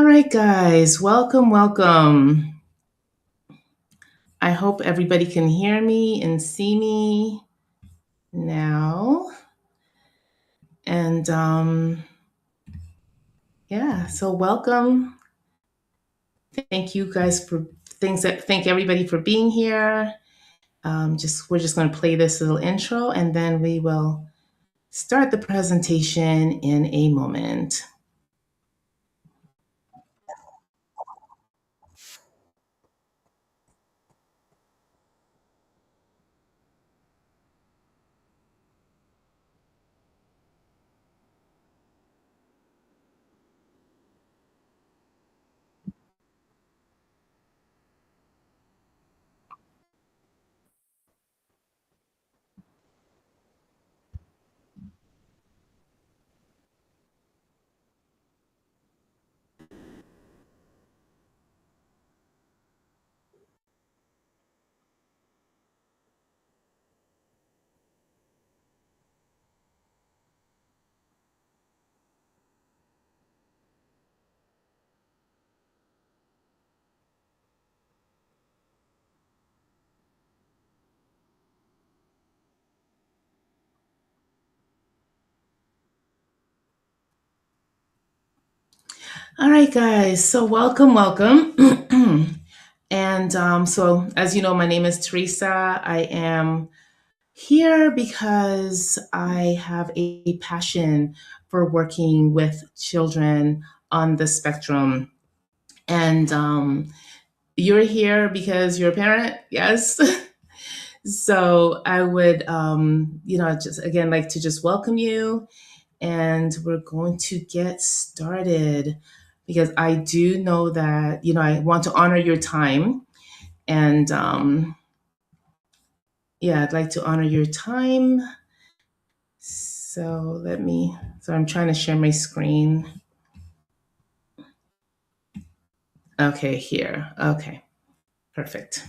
All right, guys, welcome, welcome. I hope everybody can hear me and see me now. And yeah, so welcome. Thank you guys for thank everybody for being here. We're just going to play this little intro and then we will start the presentation in a moment. All right, guys. So welcome, welcome. And so, as you know, my name is Theresa. I am here because I have a passion for working with children on the spectrum. And you're here because you're a parent, yes? So I would, just again like to just welcome you, and we're going to get started because I do know that, I want to honor your time. And yeah, I'd like to honor your time. So I'm trying to share my screen. Okay, here. Okay, perfect.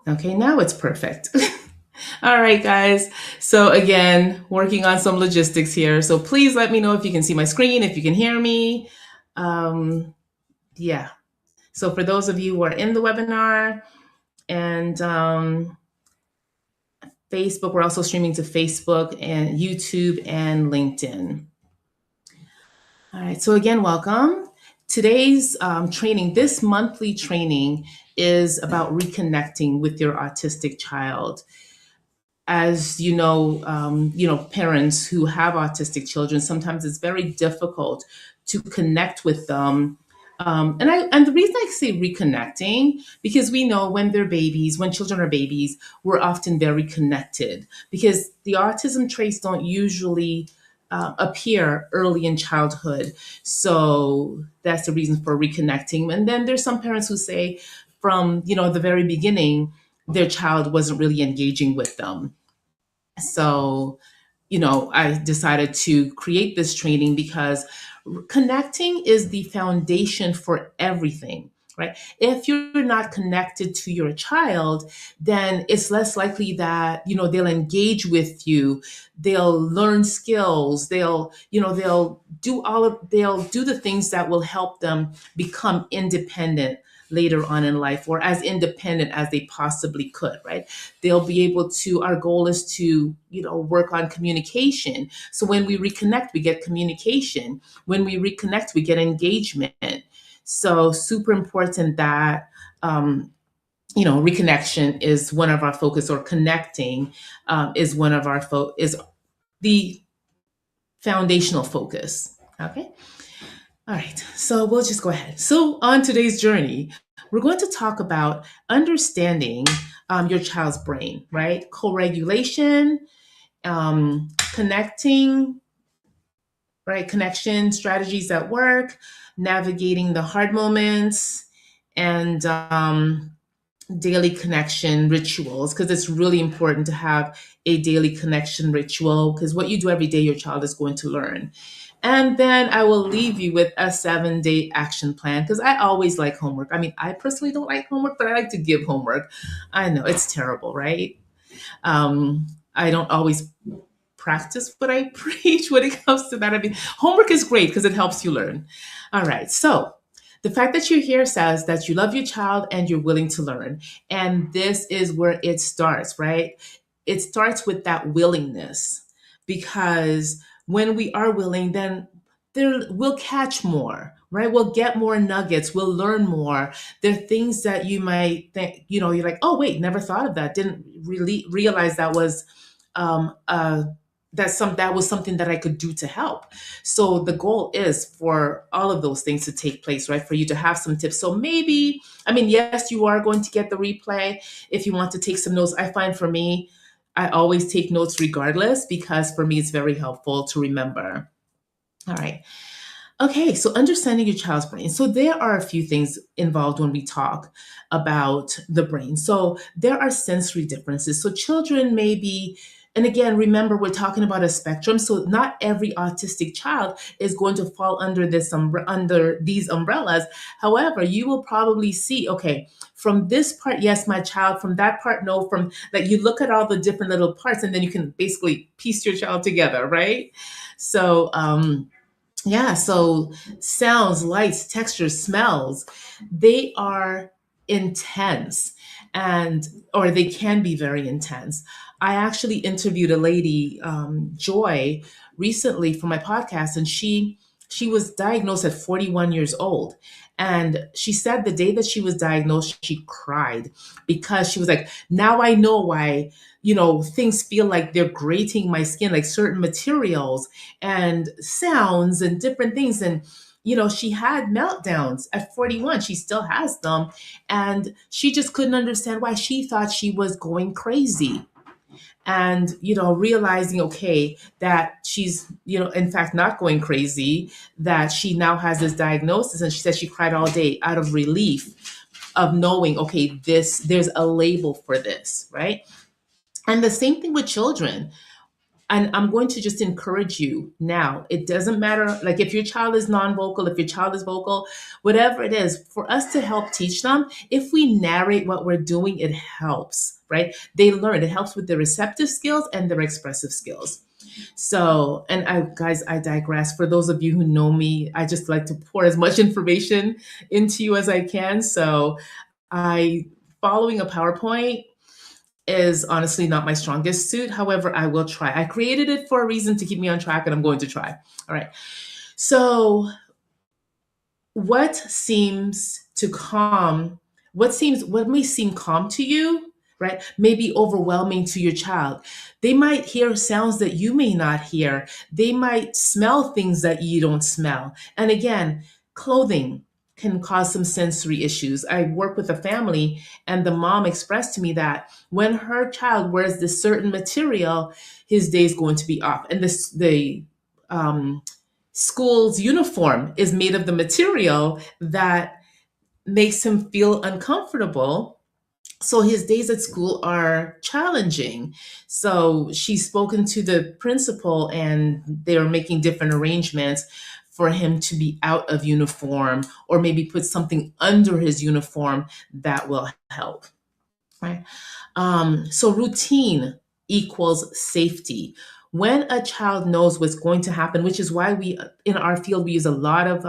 Okay, now it's perfect. All right, guys. So again, working on some logistics here. So please let me know if you can see my screen, if you can hear me. Um, yeah. So for those of you who are in the webinar and Facebook, we're also streaming to Facebook and YouTube and LinkedIn. All right, so again, welcome. Today's training, this monthly training, is about reconnecting with your autistic child. As parents who have autistic children, sometimes it's very difficult to connect with them. And the reason I say reconnecting, because we know when they're babies, when children are babies, we're often very connected because the autism traits don't usually appear early in childhood. So that's the reason for reconnecting. And then there's some parents who say from, the very beginning, their child wasn't really engaging with them. So, I decided to create this training because connecting is the foundation for everything, right? If you're not connected to your child, then it's less likely that, they'll engage with you, they'll learn skills, they'll do the things that will help them become independent later on in life, or as independent as they possibly could, right? They'll be able to, our goal is to, work on communication. So when we reconnect, we get communication. When we reconnect, we get engagement. So super important that, reconnection is one of our focus, or connecting is one of our is the foundational focus. Okay. All right, so we'll just go ahead. So, on today's journey, we're going to talk about understanding your child's brain, right? Co regulation, connecting, right? Connection strategies that work, navigating the hard moments, and daily connection rituals, because it's really important to have a daily connection ritual, because what you do every day, your child is going to learn. And then I will leave you with a 7-day action plan, because I always like homework. I mean, I personally don't like homework, but I like to give homework. I know it's terrible, right? Um, I don't always practice what I preach when it comes to that. I mean, homework is great because it helps you learn. All right. So the fact that you're here says that you love your child and you're willing to learn. And this is where it starts, right? It starts with that willingness, because when we are willing, then we'll catch more, right? We'll get more nuggets. We'll learn more. There are things that you might think, you're like, oh, wait, never thought of that. Didn't really realize that was um, uh, that was something that I could do to help. So the goal is for all of those things to take place, right? For you to have some tips. So maybe, I mean, yes, you are going to get the replay if you want to take some notes. I find for me, I always take notes regardless, because for me, it's very helpful to remember. All right. Okay, so understanding your child's brain. So there are a few things involved when we talk about the brain. So there are sensory differences. So children may be, and again, remember we're talking about a spectrum. So not every autistic child is going to fall under under these umbrellas. However, you will probably see, okay, from this part, yes, my child. From that part, no. From that, you look at all the different little parts, and then you can basically piece your child together, right? So. Yeah, so sounds, lights, textures, smells, they are intense, and or they can be very intense. I actually interviewed a lady, Joy, recently for my podcast, and she was diagnosed at 41 years old. And she said the day that she was diagnosed, she cried because she was like, now I know why, things feel like they're grating my skin, like certain materials and sounds and different things. And, she had meltdowns at 41. She still has them. And she just couldn't understand why. She thought she was going crazy. And, realizing, okay, that she's, in fact, not going crazy, that she now has this diagnosis. And she said she cried all day out of relief of knowing, okay, there's a label for this, right? And the same thing with children. And I'm going to just encourage you now. It doesn't matter, like if your child is non-vocal, if your child is vocal, whatever it is, for us to help teach them, if we narrate what we're doing, it helps, right? They learn. It helps with their receptive skills and their expressive skills. So, and I digress. For those of you who know me, I just like to pour as much information into you as I can. So following a PowerPoint is honestly not my strongest suit. However, I will try. I created it for a reason to keep me on track, and I'm going to try. All right. So, what seems to calm, what may seem calm to you, right, may be overwhelming to your child. They might hear sounds that you may not hear. They might smell things that you don't smell. And again, clothing can cause some sensory issues. I work with a family, and the mom expressed to me that when her child wears this certain material, his day is going to be off. And the um, school's uniform is made of the material that makes him feel uncomfortable. So his days at school are challenging. So she's spoken to the principal, and they're making different arrangements for him to be out of uniform, or maybe put something under his uniform that will help. Right. So routine equals safety. When a child knows what's going to happen, which is why in our field, we use a lot of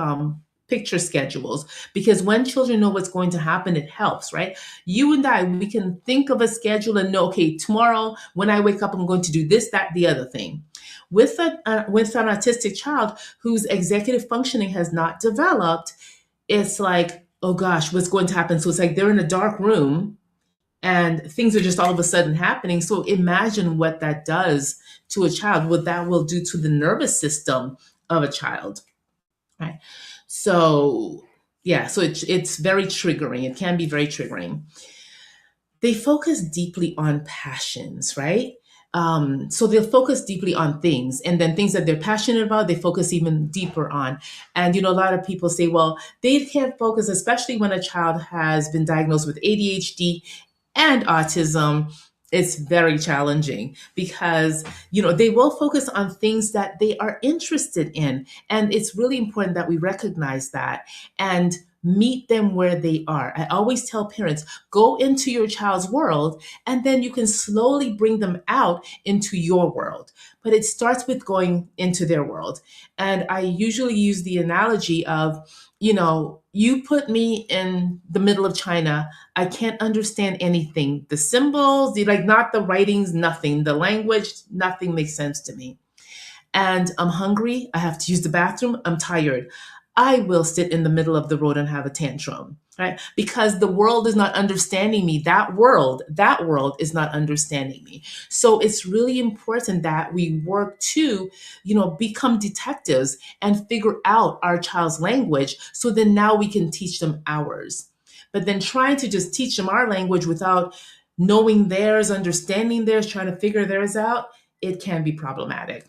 picture schedules, because when children know what's going to happen, it helps, right? You and I, we can think of a schedule and know, okay, tomorrow when I wake up, I'm going to do this, that, the other thing. With an autistic child whose executive functioning has not developed, it's like, oh gosh, what's going to happen? So it's like they're in a dark room and things are just all of a sudden happening. So imagine what that does to a child, what that will do to the nervous system of a child, right? So yeah, so it's very triggering. It can be very triggering. They focus deeply on passions, right? So they'll focus deeply on things, and then things that they're passionate about, they focus even deeper on. And a lot of people say, well, they can't focus, especially when a child has been diagnosed with ADHD and autism. It's very challenging because they will focus on things that they are interested in, and it's really important that we recognize that. And meet them where they are. I always tell parents, go into your child's world, and then you can slowly bring them out into your world. But it starts with going into their world. And I usually use the analogy of, you put me in the middle of China, I can't understand anything. The symbols, like not the writings, nothing. The language, nothing makes sense to me. And I'm hungry, I have to use the bathroom, I'm tired. I will sit in the middle of the road and have a tantrum, right? Because the world is not understanding me. That world is not understanding me. So it's really important that we work to, become detectives and figure out our child's language so then now we can teach them ours. But then trying to just teach them our language without knowing theirs, understanding theirs, trying to figure theirs out, it can be problematic,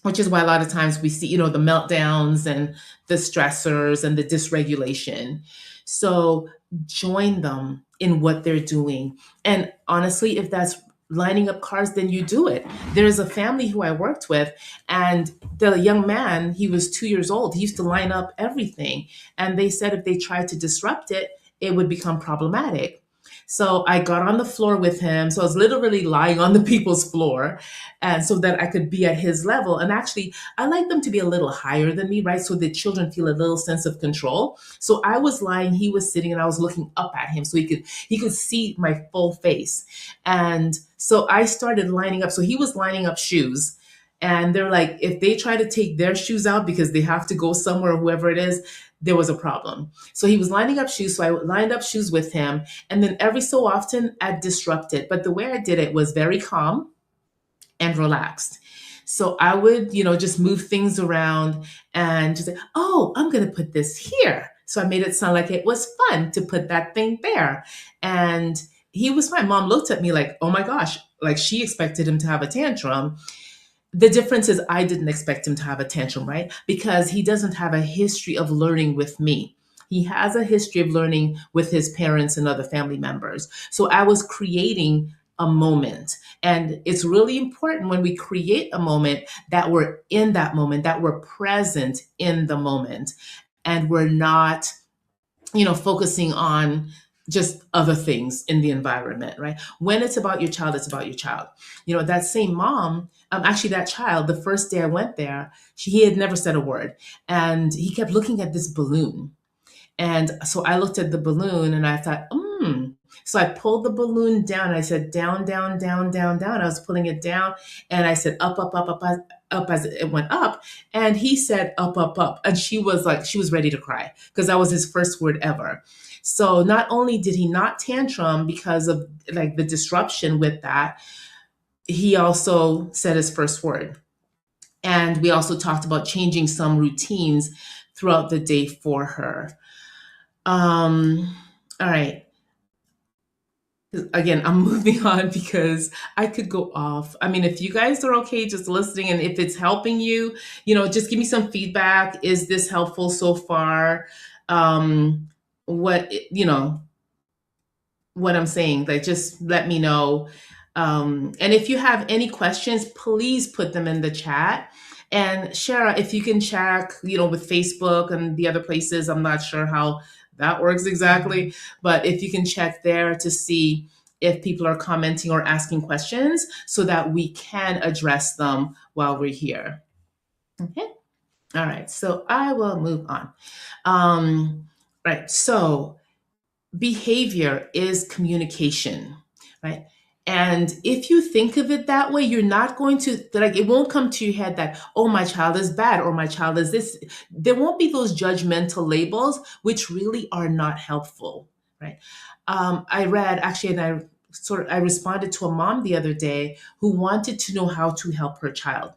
which is why a lot of times we see, the meltdowns and the stressors and the dysregulation. So join them in what they're doing. And honestly, if that's lining up cars, then you do it. There's a family who I worked with, and the young man, he was 2 years old. He used to line up everything. And they said if they tried to disrupt it, it would become problematic. So I got on the floor with him. So I was literally lying on the people's floor, and so that I could be at his level. And actually, I like them to be a little higher than me, right? So the children feel a little sense of control. So I was lying, he was sitting, and I was looking up at him so he could see my full face. And so I started lining up. So he was lining up shoes. And they're like, if they try to take their shoes out because they have to go somewhere, whoever it is, there was a problem. So he was lining up shoes. So I lined up shoes with him. And then every so often I'd disrupt it. But the way I did it was very calm and relaxed. So I would, just move things around and just say, oh, I'm going to put this here. So I made it sound like it was fun to put that thing there. And he was fine. Mom looked at me like, oh my gosh, like she expected him to have a tantrum. The difference is I didn't expect him to have a tantrum, right? Because he doesn't have a history of learning with me. He has a history of learning with his parents and other family members. So I was creating a moment. And it's really important when we create a moment that we're in that moment, that we're present in the moment, and we're not, focusing on just other things in the environment, right? When it's about your child, it's about your child. That same mom, actually that child, the first day I went there, he had never said a word. And he kept looking at this balloon. And so I looked at the balloon and I thought, So I pulled the balloon down. I said, down, down, down, down, down. I was pulling it down. And I said, up, up, up, up, up, up as it went up. And he said, up, up, up. And she was ready to cry because that was his first word ever. So not only did he not tantrum because of like the disruption with that, he also said his first word. And we also talked about changing some routines throughout the day for her. All right. Again, I'm moving on because I could go off. I mean, if you guys are okay just listening and if it's helping you, just give me some feedback. Is this helpful so far? What, what I'm saying, like just let me know. And if you have any questions, please put them in the chat. And Shara, if you can check, with Facebook and the other places, I'm not sure how that works exactly, but if you can check there to see if people are commenting or asking questions so that we can address them while we're here. Okay. All right. So I will move on. Right. So behavior is communication, right? And if you think of it that way, you're not going to, like, it won't come to your head that, oh, my child is bad or my child is this. There won't be those judgmental labels, which really are not helpful, right? I read, actually, and I responded to a mom the other day who wanted to know how to help her child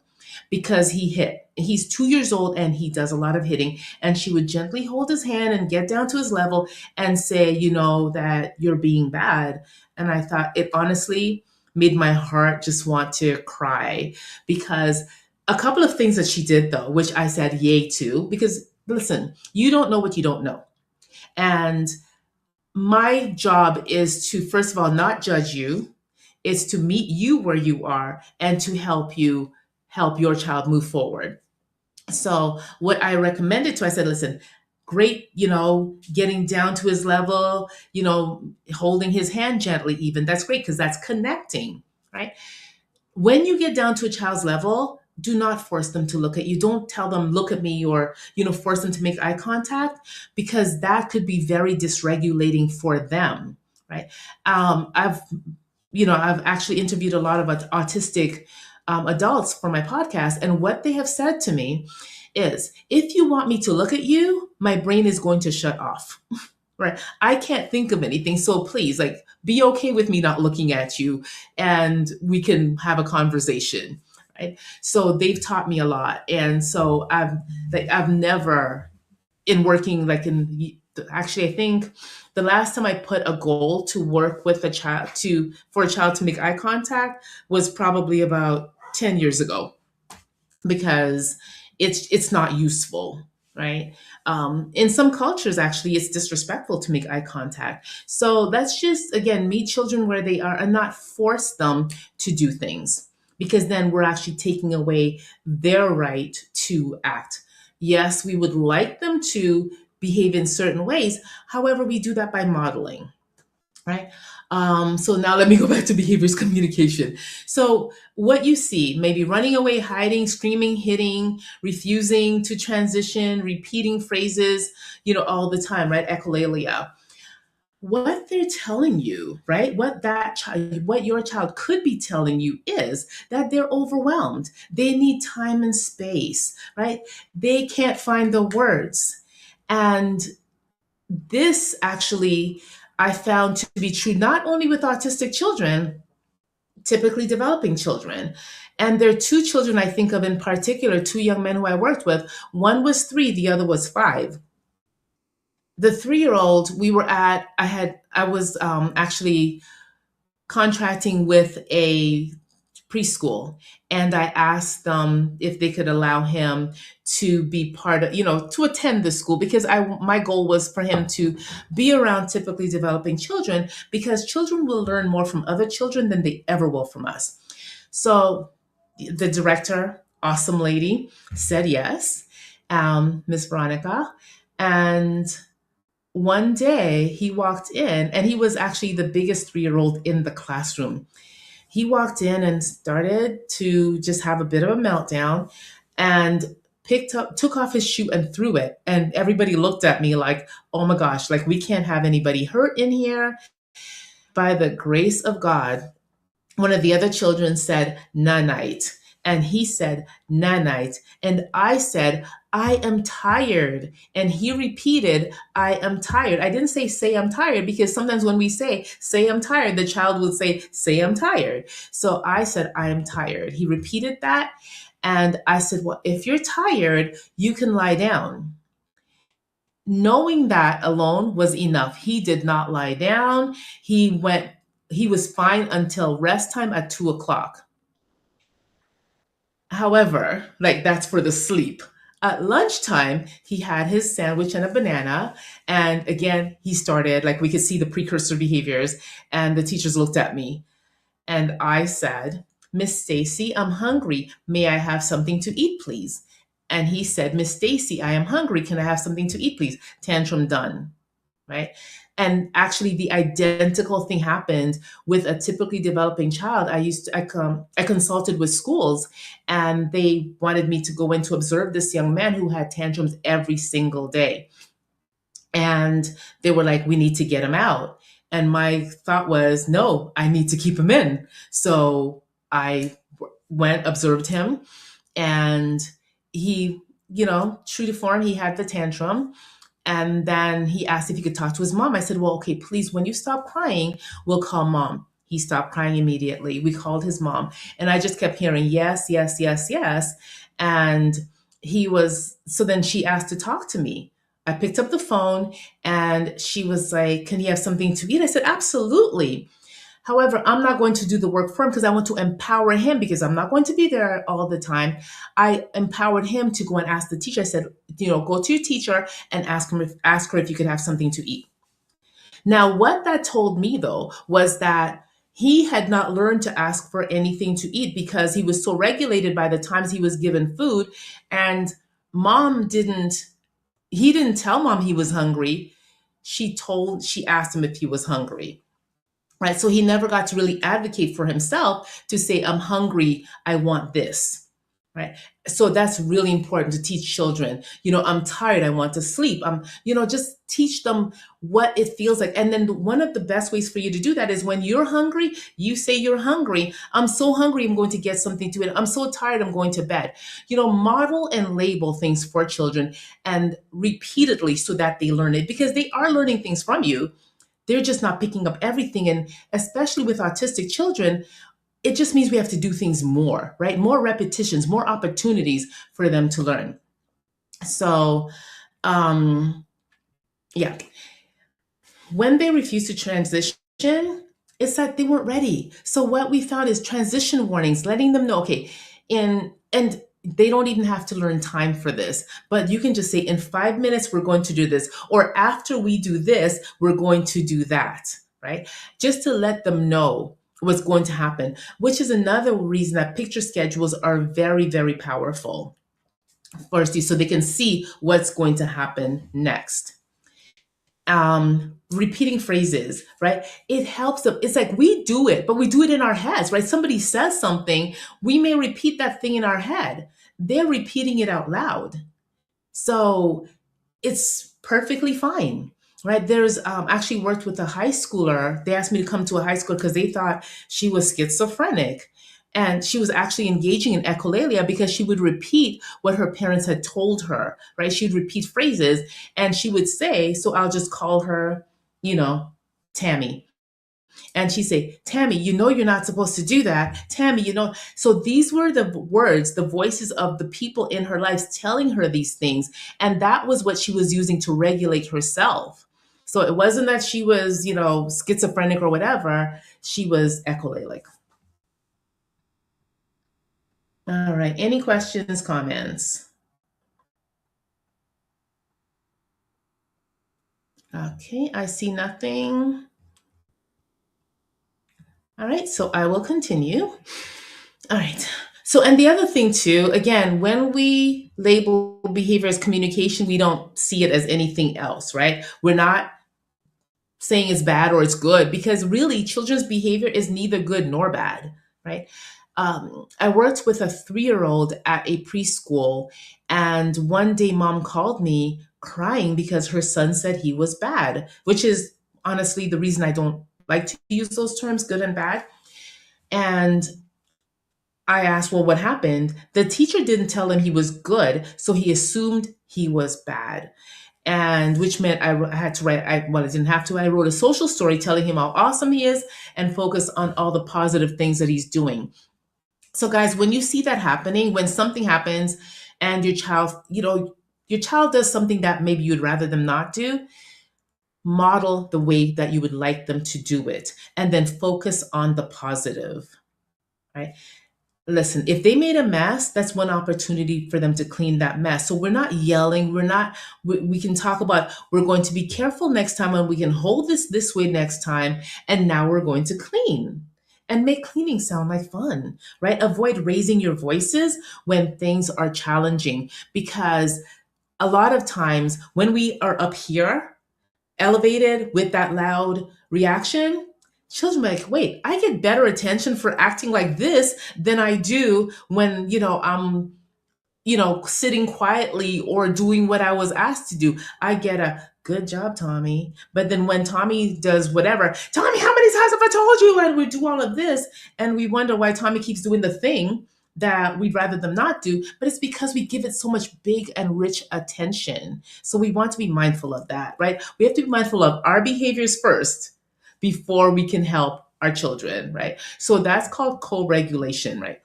because he hit. He's 2 years old and he does a lot of hitting. And she would gently hold his hand and get down to his level and say, that you're being bad. And I thought it honestly made my heart just want to cry because a couple of things that she did, though, which I said yay to, because listen, you don't know what you don't know. And my job is to, first of all, not judge you. It's to meet you where you are and to help your child move forward. So what I recommended to, I said, listen, great, getting down to his level, holding his hand gently, even. That's great because that's connecting, right? When you get down to a child's level, do not force them to look at you. Don't tell them, look at me, or, force them to make eye contact, because that could be very dysregulating for them, right? I've actually interviewed a lot of autistic adults for my podcast, and what they have said to me is, if you want me to look at you, my brain is going to shut off. Right. I can't think of anything. So please, like, be okay with me not looking at you, and we can have a conversation. Right. So they've taught me a lot. And so I've never, in working, like, actually, I think the last time I put a goal to work with a child for a child to make eye contact was probably about 10 years ago, because it's not useful, right? In some cultures, actually, it's disrespectful to make eye contact. So let's just, again, meet children where they are and not force them to do things, because then we're actually taking away their right to act. Yes, we would like them to behave in certain ways. However, we do that by modeling, right? So now let me go back to behaviors communication. So what you see, maybe running away, hiding, screaming, hitting, refusing to transition, repeating phrases, all the time, right? Echolalia. What they're telling you, right? What your child could be telling you is that they're overwhelmed. They need time and space, right? They can't find the words. And this actually I found to be true not only with autistic children, typically developing children. And there are two children I think of in particular, two young men who I worked with. One was 3, the other was 5. The 3-year-old, I was actually contracting with a preschool, and I asked them if they could allow him to be part of, to attend the school, because my goal was for him to be around typically developing children, because children will learn more from other children than they ever will from us. So the director, awesome lady, said yes, Miss Veronica. And one day he walked in, and he was actually the biggest 3-year-old in the classroom. He walked in and started to just have a bit of a meltdown, and took off his shoe and threw it. And everybody looked at me like, oh my gosh, like, we can't have anybody hurt in here. By the grace of God, one of the other children said, nanite. And he said, nanite. And I said, I am tired. And he repeated, I am tired. I didn't say I'm tired, because sometimes when we say I'm tired, the child would say I'm tired. So I said, I am tired. He repeated that. And I said, well, if you're tired, you can lie down. Knowing that alone was enough. He did not lie down. He was fine until rest time at 2 o'clock. However, like, that's for the sleep. At lunchtime, he had his sandwich and a banana. And again, he started, like, we could see the precursor behaviors. And the teachers looked at me, and I said, Miss Stacy, I'm hungry. May I have something to eat, please? And he said, Miss Stacy, I am hungry. Can I have something to eat, please? Tantrum done, right? And actually, the identical thing happened with a typically developing child. I consulted with schools, and they wanted me to go in to observe this young man who had tantrums every single day. And they were like, we need to get him out. And my thought was, no, I need to keep him in. So I went, observed him, and he, true to form, he had the tantrum. And then he asked if he could talk to his mom. I said, well, okay, please, when you stop crying, we'll call mom. He stopped crying immediately. We called his mom, and I just kept hearing yes, yes, yes, yes. And so then she asked to talk to me. I picked up the phone, and she was like, can he have something to eat? I said, absolutely. However, I'm not going to do the work for him, because I want to empower him, because I'm not going to be there all the time. I empowered him to go and ask the teacher. I said, go to your teacher and ask her if you could have something to eat. Now, what that told me, though, was that he had not learned to ask for anything to eat, because he was so regulated by the times he was given food, and mom didn't He didn't tell mom he was hungry. She asked him if he was hungry. Right? So he never got to really advocate for himself to say, I'm hungry, I want this. Right? So that's really important to teach children. I'm tired, I want to sleep. Just teach them what it feels like. And then one of the best ways for you to do that is when you're hungry, you say you're hungry. I'm so hungry, I'm going to get something to eat. I'm so tired, I'm going to bed. Model and label things for children and repeatedly so that they learn it, because they are learning things from you. They're just not picking up everything. And especially with autistic children, it just means we have to do things more, right? More repetitions, more opportunities for them to learn. So, um, yeah, when they refuse to transition, it's that they weren't ready. So what we found is transition warnings, letting them know, okay, and they don't even have to learn time for this, but you can just say, in 5 minutes, we're going to do this, or after we do this, we're going to do that, right? Just to let them know what's going to happen, which is another reason that picture schedules are very, very powerful. First, so they can see what's going to happen next. Repeating phrases, right? It helps them. It's like we do it, but we do it in our heads, right? Somebody says something, we may repeat that thing in our head. They're repeating it out loud. So it's perfectly fine, right? There's actually worked with a high schooler. They asked me to come to a high school because they thought she was schizophrenic. And she was actually engaging in echolalia because she would repeat what her parents had told her, right? She'd repeat phrases and she would say, so I'll just call her, you know, Tammy. And she'd say, Tammy, you're not supposed to do that. Tammy, So these were the words, the voices of the people in her life telling her these things. And that was what she was using to regulate herself. So it wasn't that she was, schizophrenic or whatever. She was echolalic. All right. Any questions, comments? Okay. I see nothing. All right. So I will continue. All right. So, and the other thing too, again, when we label behavior as communication, we don't see it as anything else, right? We're not saying it's bad or it's good, because really children's behavior is neither good nor bad, right? I worked with a 3-year-old at a preschool, and one day mom called me crying because her son said he was bad, which is honestly the reason I don't like to use those terms, good and bad. And I asked, well, what happened? The teacher didn't tell him he was good, so he assumed he was bad. And which meant I had to write, I didn't have to, I wrote a social story telling him how awesome he is and focus on all the positive things that he's doing. So guys, when you see that happening, when something happens and your child does something that maybe you'd rather them not do, model the way that you would like them to do it, and then focus on the positive, right? Listen, if they made a mess, that's one opportunity for them to clean that mess. So we're not yelling. We can talk about, we're going to be careful next time and we can hold this way next time. And now we're going to clean and make cleaning sound like fun, right? Avoid raising your voices when things are challenging, because a lot of times when we are up here, elevated with that loud reaction, children are like, wait, I get better attention for acting like this than I do when, I'm, sitting quietly or doing what I was asked to do. I get a good job, Tommy. But then when Tommy does whatever, Tommy, how many times have I told you? And we do all of this. And we wonder why Tommy keeps doing the thing that we'd rather them not do, but it's because we give it so much big and rich attention. So we want to be mindful of that, right? We have to be mindful of our behaviors first before we can help our children, right? So that's called co-regulation, right?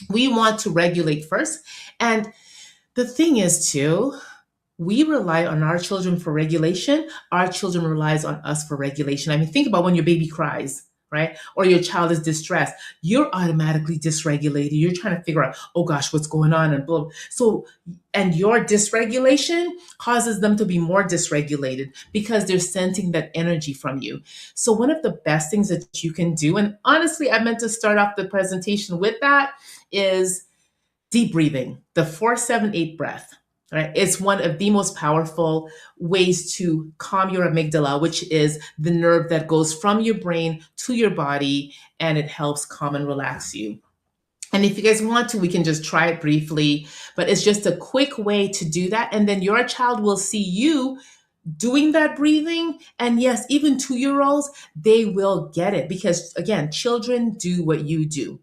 We want to regulate first. And the thing is too, we rely on our children for regulation. Our children relies on us for regulation. I mean, think about when your baby cries, right? Or your child is distressed. You're automatically dysregulated. You're trying to figure out, oh gosh, what's going on and blah. So, and your dysregulation causes them to be more dysregulated because they're sensing that energy from you. So one of the best things that you can do, and honestly, I meant to start off the presentation with that, is deep breathing, the 4-7-8 breath. Right? It's one of the most powerful ways to calm your amygdala, which is the nerve that goes from your brain to your body, and it helps calm and relax you. And if you guys want to, we can just try it briefly, but it's just a quick way to do that. And then your child will see you doing that breathing. And yes, even 2 year olds, they will get it because, again, children do what you do.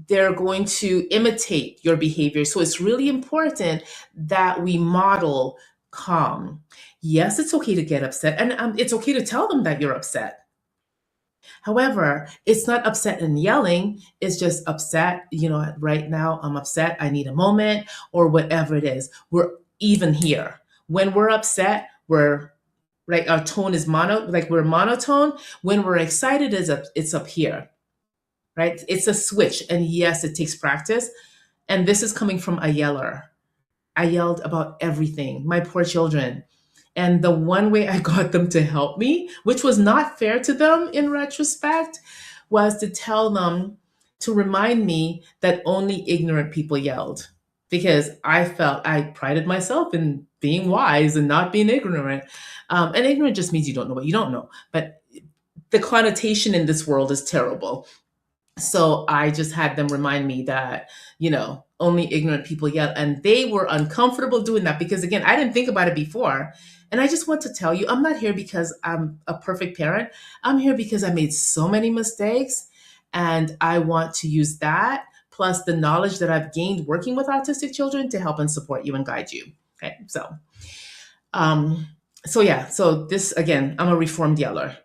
They're going to imitate your behavior. So it's really important that we model calm. Yes, it's okay to get upset, and it's okay to tell them that you're upset. However, it's not upset and yelling. It's just upset. Right now I'm upset. I need a moment or whatever it is. We're even here. When we're upset, we're like our tone is like we're monotone. When we're excited, it's up here, right? It's a switch. And yes, it takes practice. And this is coming from a yeller. I yelled about everything, my poor children. And the one way I got them to help me, which was not fair to them in retrospect, was to tell them to remind me that only ignorant people yelled. Because I felt I prided myself in being wise and not being ignorant. And ignorant just means you don't know what you don't know. But the connotation in this world is terrible. So I just had them remind me that, only ignorant people yell. And they were uncomfortable doing that because, again, I didn't think about it before. And I just want to tell you, I'm not here because I'm a perfect parent. I'm here because I made so many mistakes. And I want to use that plus the knowledge that I've gained working with autistic children to help and support you and guide you. Okay. Um, so this, again, I'm a reformed yeller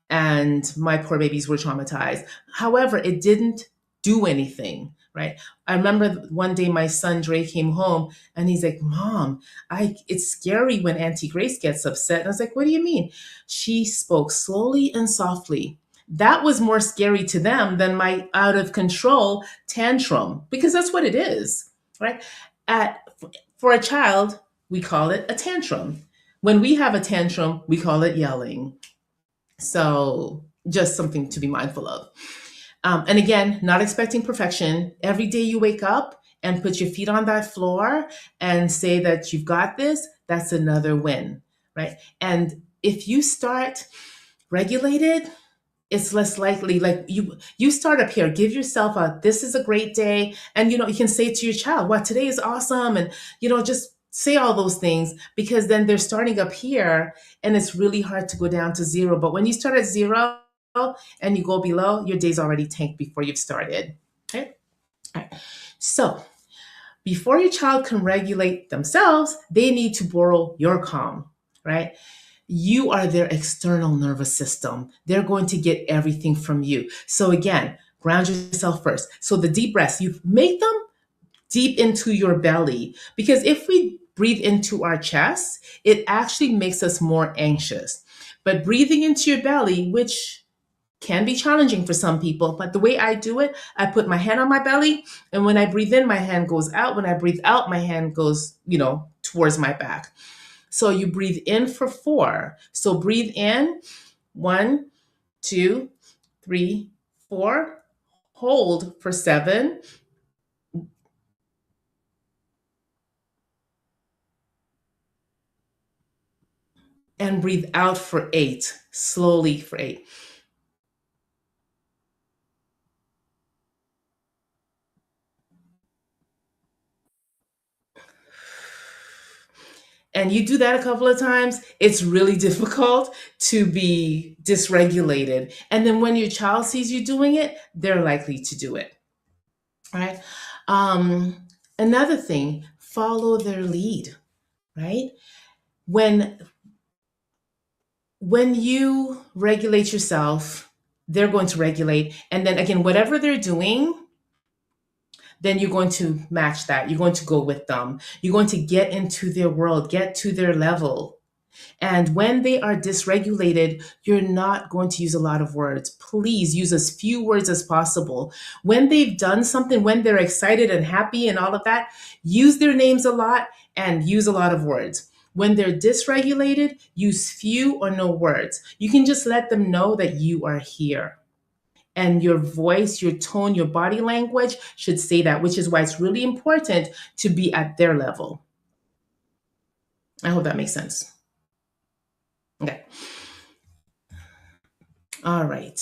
and my poor babies were traumatized. However, it didn't do anything, right? I remember one day my son Dre came home and he's like, "Mom, it's scary when Auntie Grace gets upset." And I was like, "What do you mean?" She spoke slowly and softly. That was more scary to them than my out of control tantrum because that's what it is, right? At For a child, we call it a tantrum. When we have a tantrum, we call it yelling. So just something to be mindful of. And again, not expecting perfection. Every day you wake up and put your feet on that floor and say that you've got this, that's another win, right? And if you start regulated, it's less likely. Like you start up here, give yourself this is a great day. And you can say to your child, "Wow, today is awesome." And just say all those things because then they're starting up here and it's really hard to go down to zero. But when you start at zero and you go below, your day's already tanked before you've started. Okay. All right. So before your child can regulate themselves, they need to borrow your calm, right? You are their external nervous system. They're going to get everything from you. So again, ground yourself first. So the deep breaths, you make them deep into your belly because if we breathe into our chest, it actually makes us more anxious. But breathing into your belly, which can be challenging for some people, but the way I do it, I put my hand on my belly, and when I breathe in, my hand goes out. When I breathe out, my hand goes, towards my back. So you breathe in for 4. So breathe in, 1, 2, 3, 4. Hold for 7. And breathe out for 8. Slowly for 8. And you do that a couple of times, it's really difficult to be dysregulated. And then when your child sees you doing it, they're likely to do it. All right. Another thing, follow their lead, right? When when you regulate yourself, they're going to regulate. And then again, whatever they're doing, then you're going to match that. You're going to go with them. You're going to get into their world, get to their level. And when they are dysregulated, you're not going to use a lot of words. Please use as few words as possible. When they've done something, when they're excited and happy and all of that, use their names a lot and use a lot of words. When they're dysregulated, use few or no words. You can just let them know that you are here. And your voice, your tone, your body language should say that, which is why it's really important to be at their level. I hope that makes sense. Okay. All right.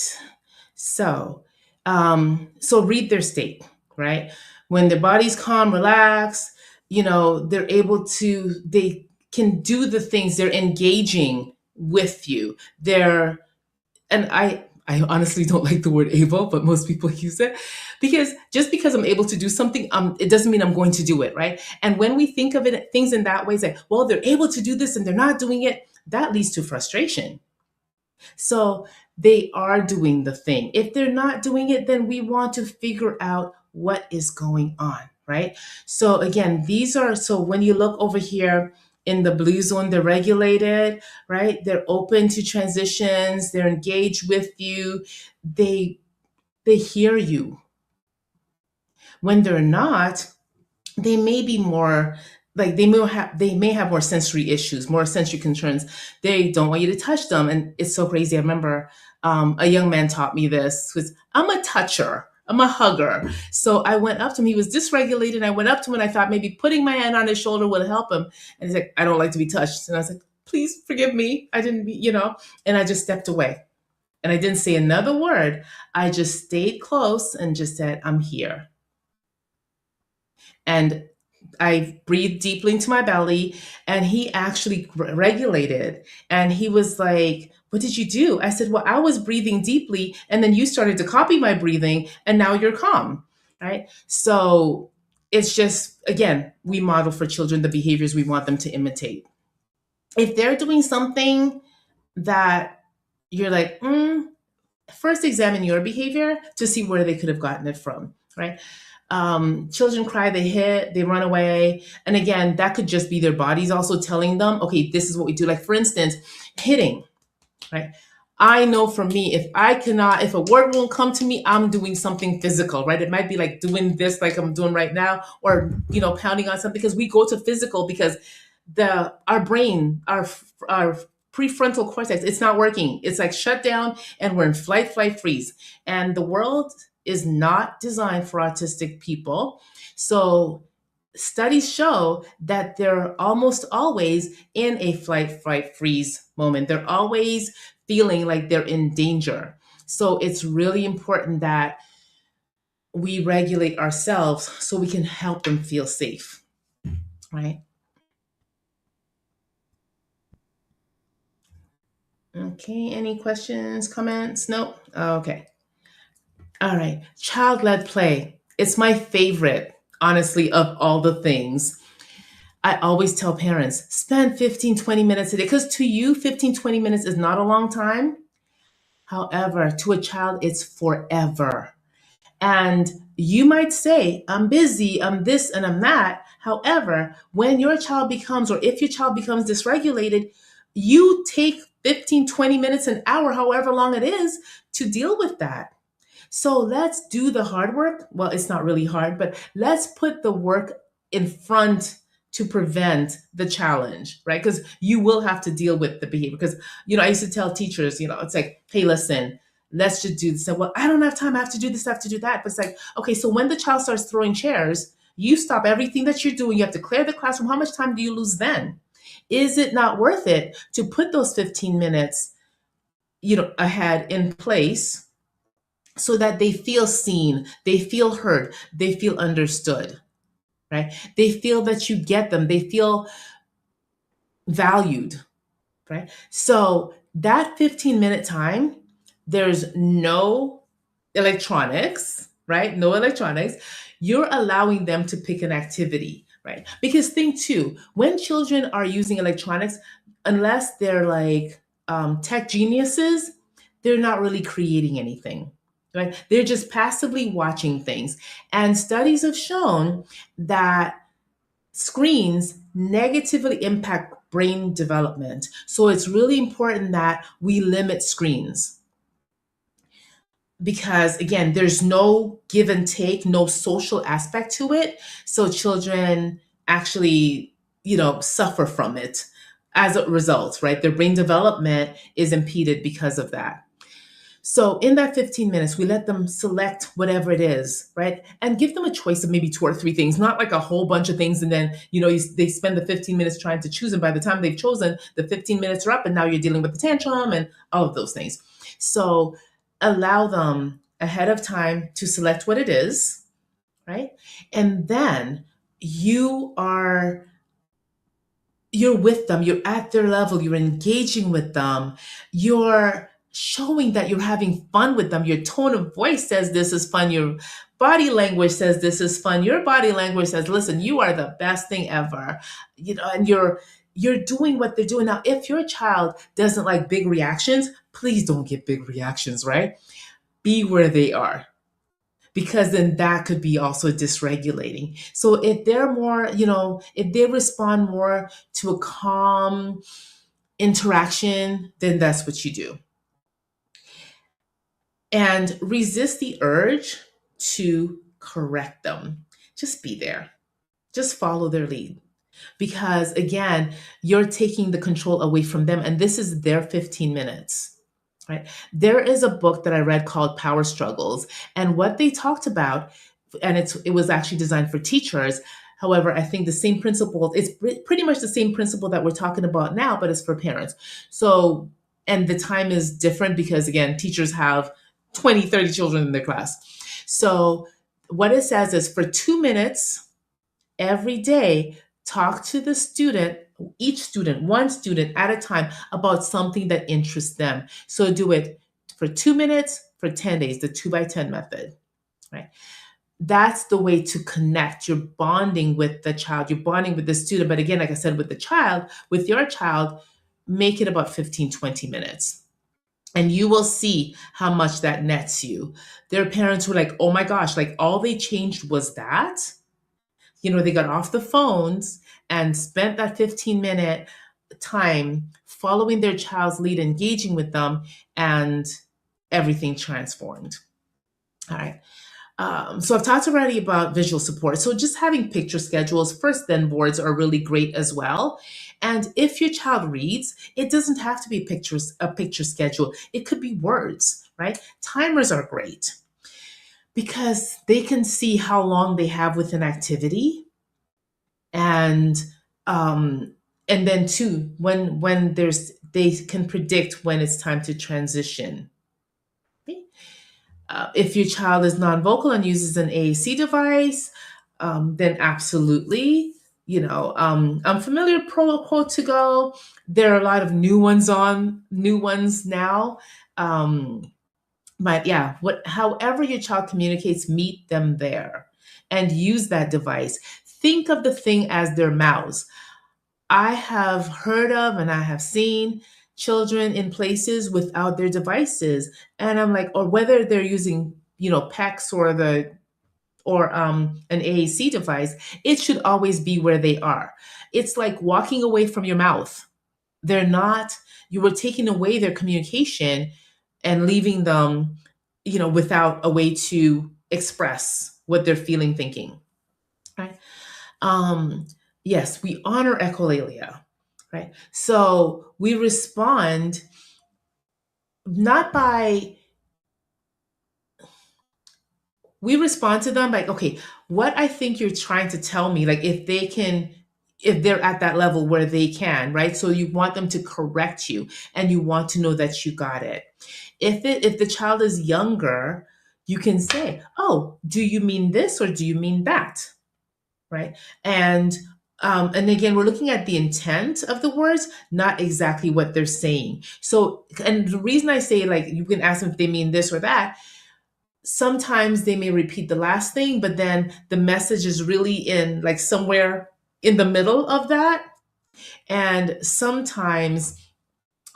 So read their state, right? When their body's calm, relaxed, they're able to, they can do the things, they're engaging with you. And I honestly don't like the word able, but most people use it because just because I'm able to do something, it doesn't mean I'm going to do it, right? And when we think of it, things in that way, it's like, well, they're able to do this and they're not doing it, that leads to frustration. So they are doing the thing. If they're not doing it, then we want to figure out what is going on, right? So again, so when you look over here in the blue zone, they're regulated, right? They're open to transitions, they're engaged with you, they hear you. When they're not, they may be more like they may have more sensory issues, more sensory concerns. They don't want you to touch them, and it's so crazy. I remember a young man taught me this. Was I'm a toucher, I'm a hugger. So I went up to him. He was dysregulated. I went up to him and I thought maybe putting my hand on his shoulder would help him. And he's like, I don't like to be touched. And I was like, please forgive me. I didn't be. And I just stepped away. And I didn't say another word. I just stayed close and just said, I'm here. And I breathed deeply into my belly, and he actually regulated. And he was like, what did you do? I said, well, I was breathing deeply, and then you started to copy my breathing, and now you're calm, right? So it's just, again, we model for children the behaviors we want them to imitate. If they're doing something that you're like, first examine your behavior to see where they could have gotten it from, right? Children cry, they hit, they run away. And again, that could just be their bodies also telling them, okay, this is what we do. Like, for instance, hitting, right? I know for me, if a word won't come to me, I'm doing something physical, right? It might be like doing this, like I'm doing right now, or, pounding on something, because we go to physical because our brain, our prefrontal cortex, it's not working. It's like shut down and we're in flight, freeze. And the world is not designed for autistic people. So studies show that they're almost always in a flight, freeze moment. They're always feeling like they're in danger. So it's really important that we regulate ourselves so we can help them feel safe, right? Okay, any questions, comments? Nope. Okay. All right. Child-led play. It's my favorite, honestly, of all the things. I always tell parents, spend 15, 20 minutes a day, because to you, 15, 20 minutes is not a long time. However, to a child, it's forever. And you might say, I'm busy, I'm this, and I'm that. However, when your child becomes, or if your child becomes dysregulated, you take 15, 20 minutes, an hour, however long it is, to deal with that. So let's do the hard work. Well, it's not really hard, but let's put the work in front to prevent the challenge, right? Because you will have to deal with the behavior. Because, I used to tell teachers, it's like, hey, listen, let's just do this. And, well, I don't have time. I have to do this, I have to do that. But it's like, okay, so when the child starts throwing chairs, you stop everything that you're doing. You have to clear the classroom. How much time do you lose then? Is it not worth it to put those 15 minutes, ahead in place, so that they feel seen, they feel heard, they feel understood, right? They feel that you get them, they feel valued, right? So that 15-minute time, there's no electronics, right? No electronics. You're allowing them to pick an activity, right? Because think too, when children are using electronics, unless they're like tech geniuses, they're not really creating anything, right? They're just passively watching things. And studies have shown that screens negatively impact brain development. So it's really important that we limit screens, because again, there's no give and take, no social aspect to it. So children actually, suffer from it as a result, right? Their brain development is impeded because of that. So in that 15 minutes, we let them select whatever it is, right? And give them a choice of maybe two or three things, not like a whole bunch of things. And then, they spend the 15 minutes trying to choose. And by the time they've chosen, the 15 minutes are up and now you're dealing with the tantrum and all of those things. So allow them ahead of time to select what it is, right? And then you are you're with them, you're at their level, you're engaging with them, you're showing that you're having fun with them. Your tone of voice says this is fun, your body language says this is fun, your body language says, listen, you are the best thing ever. And you're doing what they're doing. Now, if your child doesn't like big reactions, please don't get big reactions, right? Be where they are, because then that could be also dysregulating. So if they're more, if they respond more to a calm interaction, then that's what you do. And resist the urge to correct them. Just be there. Just follow their lead. Because again, you're taking the control away from them, and this is their 15 minutes. Right. There is a book that I read called Power Struggles, and what they talked about, and it was actually designed for teachers. However, I think the same principle, it's pretty much the same principle that we're talking about now, but it's for parents. So, and the time is different because again, teachers have 20, 30 children in their class. So what it says is for 2 minutes every day, talk to the student, each student, one student at a time, about something that interests them. So do it for 2 minutes for 10 days, the 2 by 10 method, right? That's the way to connect. You're bonding with the child, you're bonding with the student. But again, like I said, with the child, with your child, make it about 15, 20 minutes. And you will see how much that nets you. There are parents who are like, oh my gosh, like all they changed was that. They got off the phones and spent that 15-minute time following their child's lead, engaging with them, and everything transformed. All right. So I've talked already about visual support. So just having picture schedules, first then boards are really great as well. And if your child reads, it doesn't have to be a picture schedule. It could be words, right? Timers are great because they can see how long they have with an activity, and um and then too, when they can predict when it's time to transition. Okay? If your child is non-vocal and uses an AAC device, then absolutely, I'm familiar protocol to go. There are a lot of new ones now. But yeah, however your child communicates, meet them there and use that device. Think of the thing as their mouse. I have heard of and I have seen children in places without their devices. And I'm like, or whether they're using, PECs or an AAC device, it should always be where they are. It's like walking away from your mouth. They're not, you were taking away their communication and leaving them, without a way to express what they're feeling, thinking. Right. Um, yes, we honor echolalia, right? So we respond not by, we respond to them like, okay, what I think you're trying to tell me, like if they're at that level where they can, right? So you want them to correct you and you want to know that you got it. If the child is younger, you can say, oh, do you mean this or do you mean that? Right. And again, we're looking at the intent of the words, not exactly what they're saying. So, and the reason I say, like, you can ask them if they mean this or that. Sometimes they may repeat the last thing, but then the message is really in like somewhere in the middle of that. And sometimes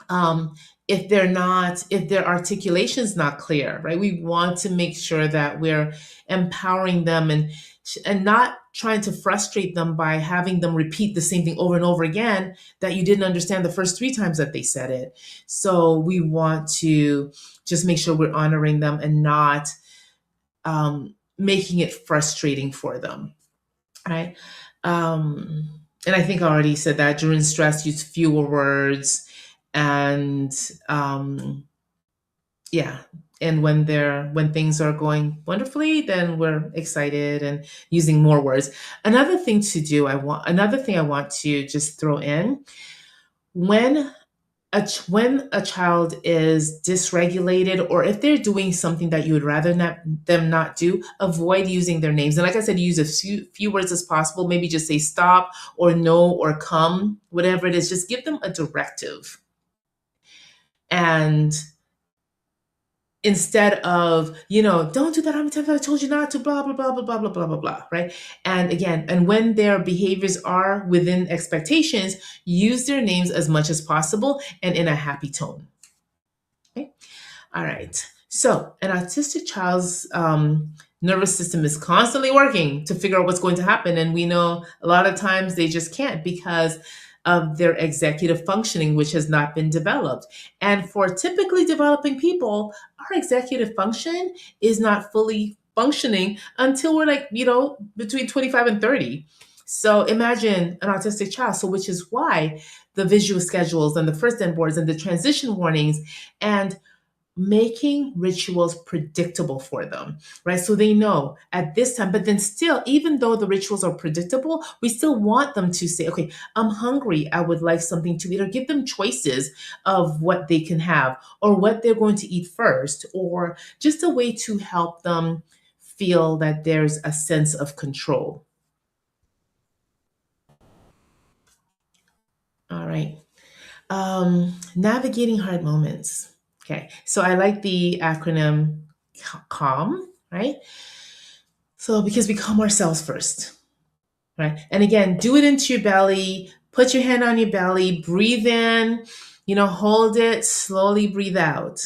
um, if their articulation's not clear, right? We want to make sure that we're empowering them and not trying to frustrate them by having them repeat the same thing over and over again that you didn't understand the first 3 times that they said it. So we want to just make sure we're honoring them and not making it frustrating for them, right? And I think I already said that during stress, use fewer words and Yeah. And when things are going wonderfully, then we're excited and using more words. Another thing I want to just throw in, when when a child is dysregulated, or if they're doing something that you would rather not them not do, avoid using their names. And like I said, use as few words as possible. Maybe just say stop or no or come, whatever it is. Just give them a directive. And instead of, don't do that, how many times I told you not to, blah blah blah blah blah blah blah blah blah, right? And again, and when their behaviors are within expectations, use their names as much as possible and in a happy tone. Okay. All right. So, an autistic child's nervous system is constantly working to figure out what's going to happen. And we know a lot of times they just can't because of their executive functioning, which has not been developed. And for typically developing people, our executive function is not fully functioning until we're like, between 25 and 30. So imagine an autistic child. So, which is why the visual schedules and the first end boards and the transition warnings and making rituals predictable for them, right? So they know at this time, but then still, even though the rituals are predictable, we still want them to say, okay, I'm hungry. I would like something to eat, or give them choices of what they can have or what they're going to eat first, or just a way to help them feel that there's a sense of control. All right. Navigating hard moments. Okay. So I like the acronym CALM, right? So because we calm ourselves first, right? And again, do it into your belly, put your hand on your belly, breathe in, hold it, slowly breathe out.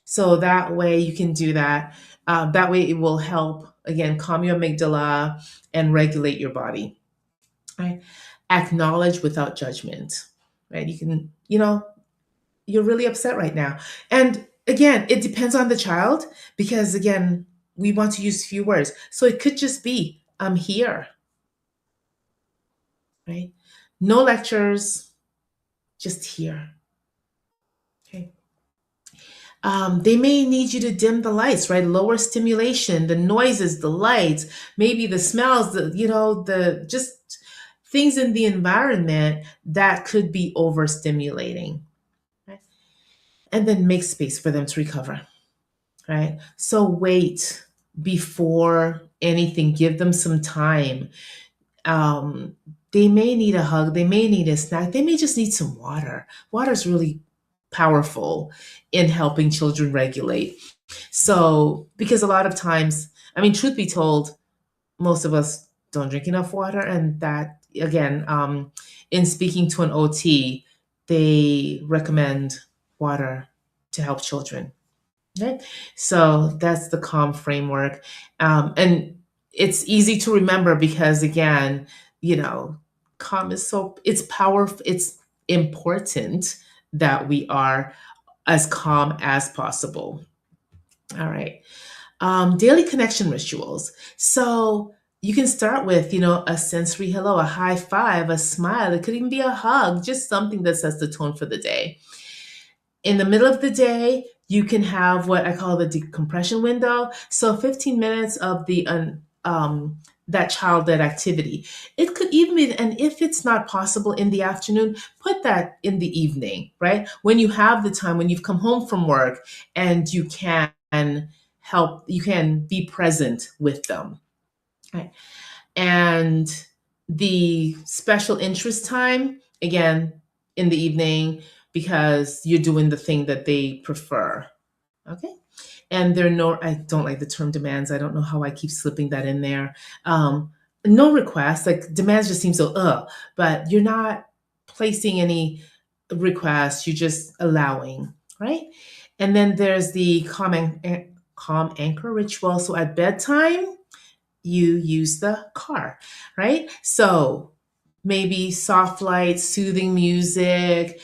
So that way you can do that. That way it will help, again, calm your amygdala and regulate your body, right? Acknowledge without judgment, right? You can, you're really upset right now. And again, it depends on the child because, again, we want to use few words. So it could just be, I'm here, right? No lectures, just here. Okay. They may need you to dim the lights, right? Lower stimulation, the noises, the lights, maybe the smells, the just things in the environment that could be overstimulating. Right? And then make space for them to recover. Right? So wait before anything, give them some time. Um, they may need a hug, they may need a snack, they may just need some water. Water is really powerful in helping children regulate. So, because a lot of times, I mean, truth be told, most of us don't drink enough water. And that, again, in speaking to an OT, they recommend water to help children. Right. So that's the calm framework. And it's easy to remember because, again, you know, calm is it's powerful. It's important that we are as calm as possible. All right. Daily connection rituals. So you can start with, a sensory hello, a high five, a smile. It could even be a hug, just something that sets the tone for the day. In the middle of the day, you can have what I call the decompression window. So 15 minutes of the that child-led activity. It could even be, and if it's not possible in the afternoon, put that in the evening, right? When you have the time, when you've come home from work and you can you can be present with them. Right? And the special interest time, again, in the evening, because you're doing the thing that they prefer. Okay. And I don't like the term demands. I don't know how I keep slipping that in there. No requests, like demands just seem so, but you're not placing any requests, you're just allowing, right? And then there's the calm anchor ritual. So at bedtime, you use the car, right? So maybe soft lights, soothing music,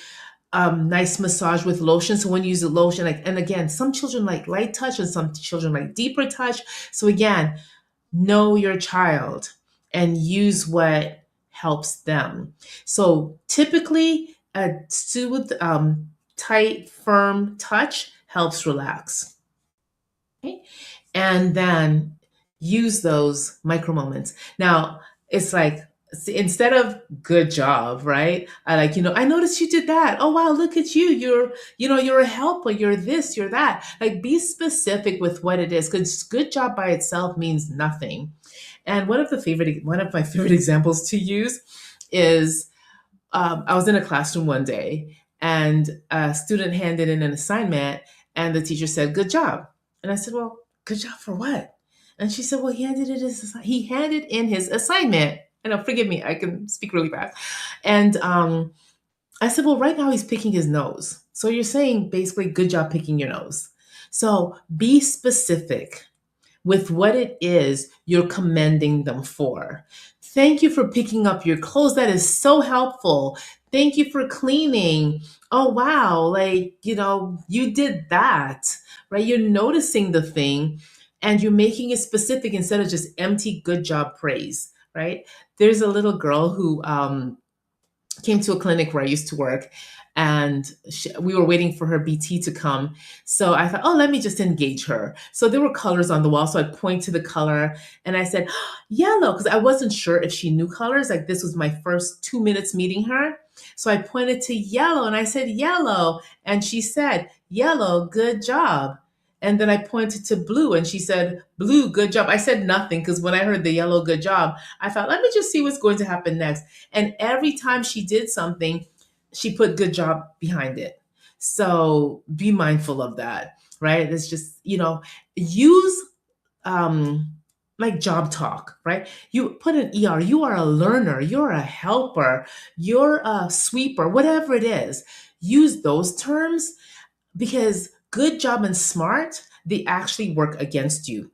nice massage with lotion. So when you use the lotion, and again, some children like light touch and some children like deeper touch. So again, know your child and use what helps them. So typically, a soothed, tight, firm touch helps relax. Okay? And then use those micro moments. Now, it's like, instead of good job, right? I like, I noticed you did that. Oh wow, look at you. You're a helper. You're this, you're that. Like, be specific with what it is, because good job by itself means nothing. And one of my favorite examples to use is, I was in a classroom one day and a student handed in an assignment and the teacher said, "Good job." And I said, "Well, good job for what?" And she said, "Well, he handed in his assignment." And forgive me, I can speak really fast. And I said, "Well, right now he's picking his nose. So you're saying basically, good job picking your nose." So be specific with what it is you're commending them for. Thank you for picking up your clothes. That is so helpful. Thank you for cleaning. Oh, wow. Like, you did that, right? You're noticing the thing and you're making it specific instead of just empty good job praise, right? There's a little girl who, came to a clinic where I used to work, and we were waiting for her BT to come. So I thought, oh, let me just engage her. So there were colors on the wall. So I point to the color and I said, yellow, because I wasn't sure if she knew colors. Like, this was my first 2 minutes meeting her. So I pointed to yellow and I said, yellow. And she said, yellow, good job. And then I pointed to blue and she said, blue, good job. I said nothing because when I heard the yellow, good job, I thought, let me just see what's going to happen next. And every time she did something, she put good job behind it. So be mindful of that, right? It's just, use um, like job talk, right? You put an ER, you are a learner, you're a helper, you're a sweeper, whatever it is. Use those terms, because good job and smart, they actually work against you.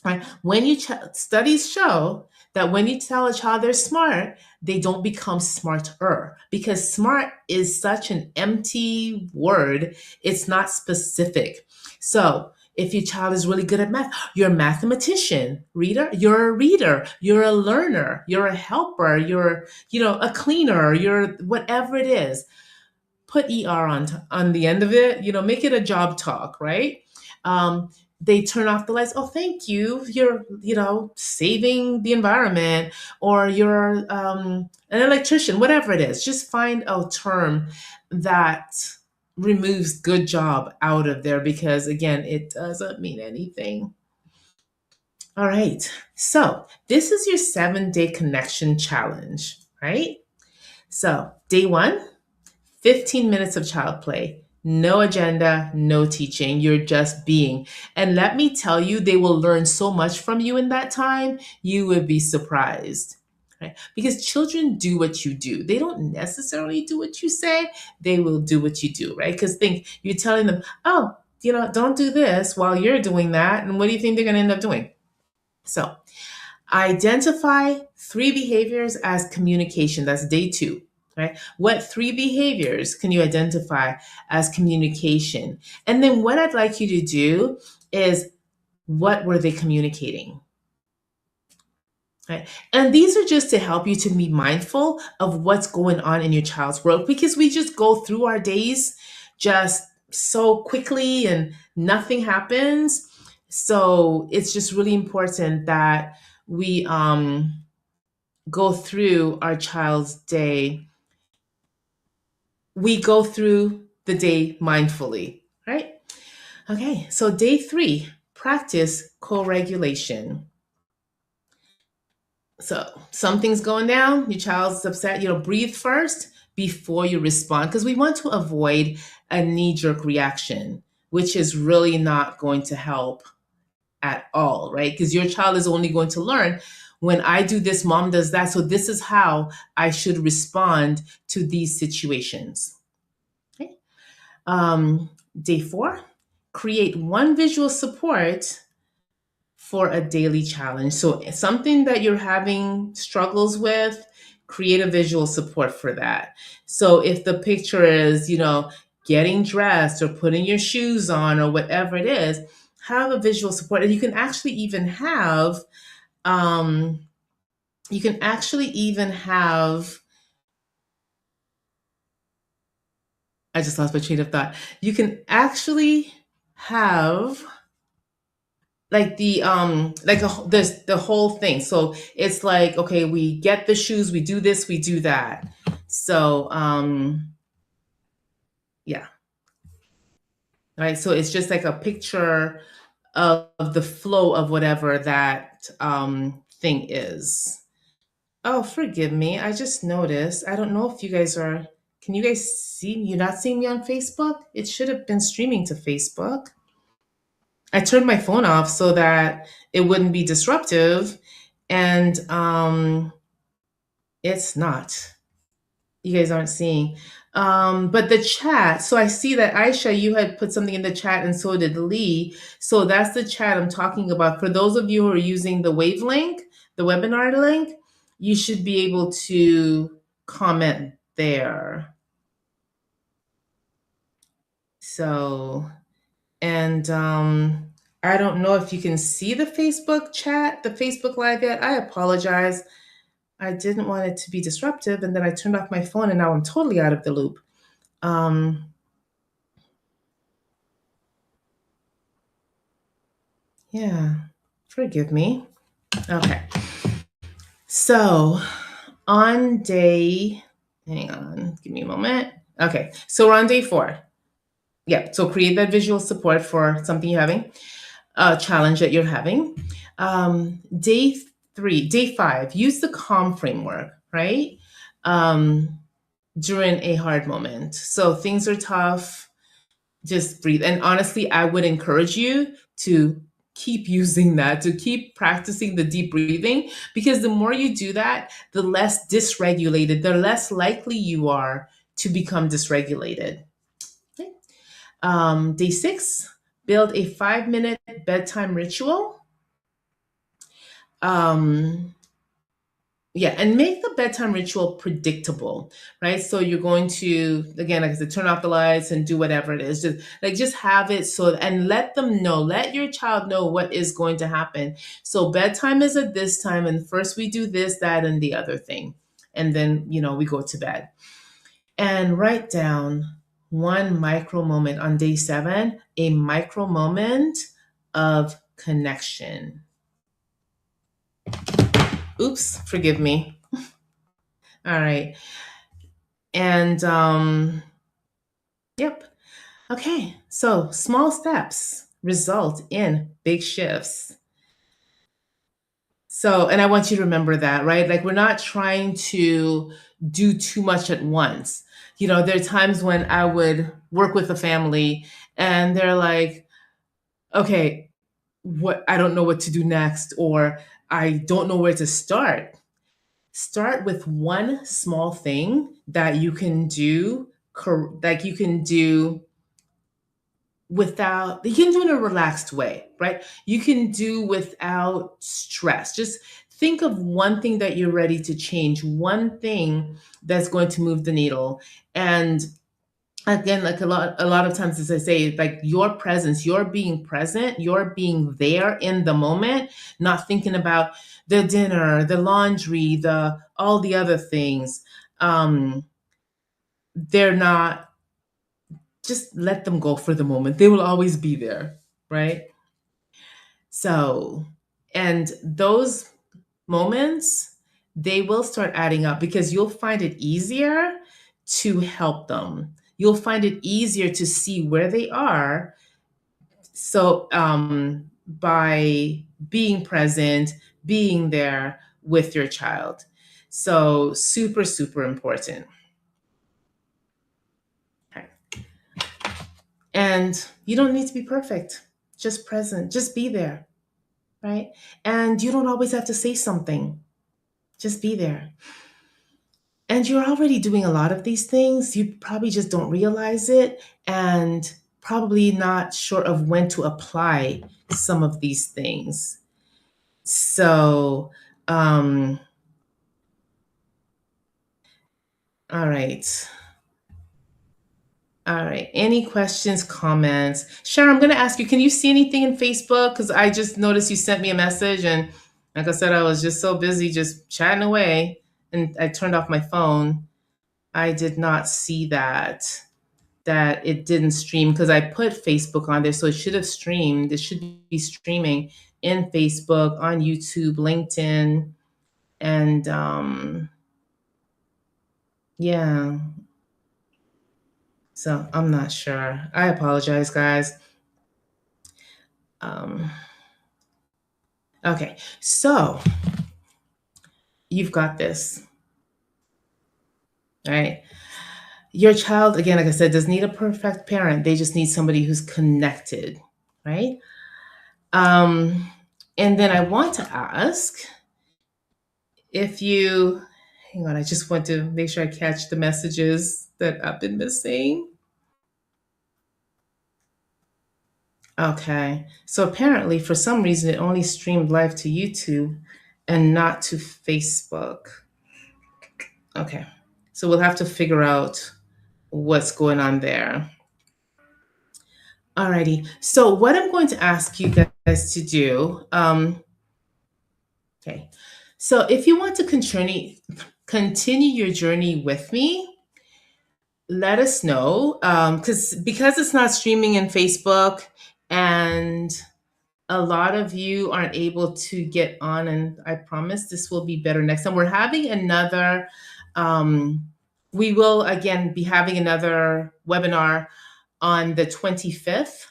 Right? When studies show that when you tell a child they're smart, they don't become smarter, because smart is such an empty word. It's not specific. So if your child is really good at math, you're a mathematician. Reader, you're a reader. You're a learner. You're a helper. You're, a cleaner. You're whatever it is. Put ER on the end of it. Make it a job talk, right? They turn off the lights. Oh, thank you. You're, saving the environment, or you're an electrician, whatever it is. Just find a term that removes good job out of there, because again, it doesn't mean anything. All right. So this is your 7-day connection challenge, right? So day 1, 15 minutes of child play. No agenda, no teaching. You're just being. And let me tell you, they will learn so much from you in that time. You would be surprised. Right? Because children do what you do. They don't necessarily do what you say. They will do what you do, right? Because think, you're telling them, oh, don't do this while you're doing that. And what do you think they're going to end up doing? So identify 3 behaviors as communication. That's day 2. Right? What 3 behaviors can you identify as communication? And then what I'd like you to do is, what were they communicating? Right? And these are just to help you to be mindful of what's going on in your child's world, because we just go through our days just so quickly and nothing happens. So it's just really important that we go through our child's day. We go through the day mindfully, right? Okay, so day 3, practice co-regulation. So something's going down, your child's upset, breathe first before you respond, because we want to avoid a knee-jerk reaction, which is really not going to help at all, right? Because your child is only going to learn, when I do this, mom does that. So this is how I should respond to these situations. Okay. Day 4, create one visual support for a daily challenge. So something that you're having struggles with, create a visual support for that. So if the picture is, getting dressed or putting your shoes on or whatever it is, have a visual support. And you can actually even have, I just lost my train of thought. You can actually have like the whole thing. So it's like, okay, we get the shoes, we do this, we do that. So yeah, right. So it's just like a picture of the flow of whatever that thing is. Oh, forgive me. I just noticed. I don't know if you guys are. Can you guys see me? You're not seeing me on Facebook? It should have been streaming to Facebook. I turned my phone off so that it wouldn't be disruptive, and it's not. You guys aren't seeing. But the chat, so I see that Aisha, you had put something in the chat, and so did Lee. So that's the chat I'm talking about. For those of you who are using the Wave link, the webinar link, you should be able to comment there. So, and I don't know if you can see the Facebook chat, the Facebook Live yet. I apologize. I didn't want it to be disruptive, and then I turned off my phone, and now I'm totally out of the loop. Yeah, forgive me. Okay. So on day, hang on, give me a moment. Okay, so we're on day 4. Yeah, so create that visual support for something you're having, a challenge that you're having. Day 3, day 5, use the calm framework, right? During a hard moment. So things are tough, just breathe. And honestly, I would encourage you to keep using that, to keep practicing the deep breathing, because the more you do that, the less dysregulated, the less likely you are to become dysregulated. Okay. Day 6, build a 5-minute bedtime ritual. Yeah, and make the bedtime ritual predictable, right? So you're going to, again, like I said, turn off the lights and do whatever it is. Just have it so, and let them know, let your child know what is going to happen. So bedtime is at this time, and first we do this, that, and the other thing. And then, we go to bed. And write down one micro moment on day 7, a micro moment of connection. Oops, forgive me. All right. And yep. Okay. So small steps result in big shifts. So, and I want you to remember that, right? Like, we're not trying to do too much at once. There are times when I would work with a family and they're like, okay, I don't know what to do next, or I don't know where to start. Start with one small thing that you can do, like you can do you can do in a relaxed way, right? You can do without stress. Just think of one thing that you're ready to change, one thing that's going to move the needle. And again, like a lot of times, as I say, like your presence, you're being present, you're being there in the moment, not thinking about the dinner, the laundry, all the other things. They're not, just let them go for the moment. They will always be there, right? So, and those moments, they will start adding up because you'll find it easier to help them. You'll find it easier to see where they are. So, by being present, being there with your child. So, super, super important. Okay. And you don't need to be perfect, just present, just be there, right? And you don't always have to say something, just be there. And you're already doing a lot of these things. You probably just don't realize it, and probably not sure of when to apply some of these things. So, all right. All right. Any questions, comments? Sharon, I'm going to ask you, can you see anything in Facebook? Because I just noticed you sent me a message. And like I said, I was just so busy just chatting away. And I turned off my phone. I did not see that. that it didn't stream because I put Facebook on there, so it should have streamed. It should be streaming in Facebook, on YouTube, LinkedIn, and yeah. So I'm not sure. I apologize, guys. Um, okay, so you've got this, right? Your child, again, like I said, doesn't need a perfect parent. They just need somebody who's connected, right? Um, and then I want to ask if you, hang on, I just want to make sure I catch the messages that I've been missing. Okay. So apparently, for some reason, it only streamed live to YouTube and not to Facebook. Okay. So we'll have to figure out what's going on there. Alrighty. So what I'm going to ask you guys to do, okay. So if you want to continue your journey with me, let us know. Because it's not streaming in Facebook and a lot of you aren't able to get on, and I promise this will be better next time. We're having another, we will again be having another webinar on the 25th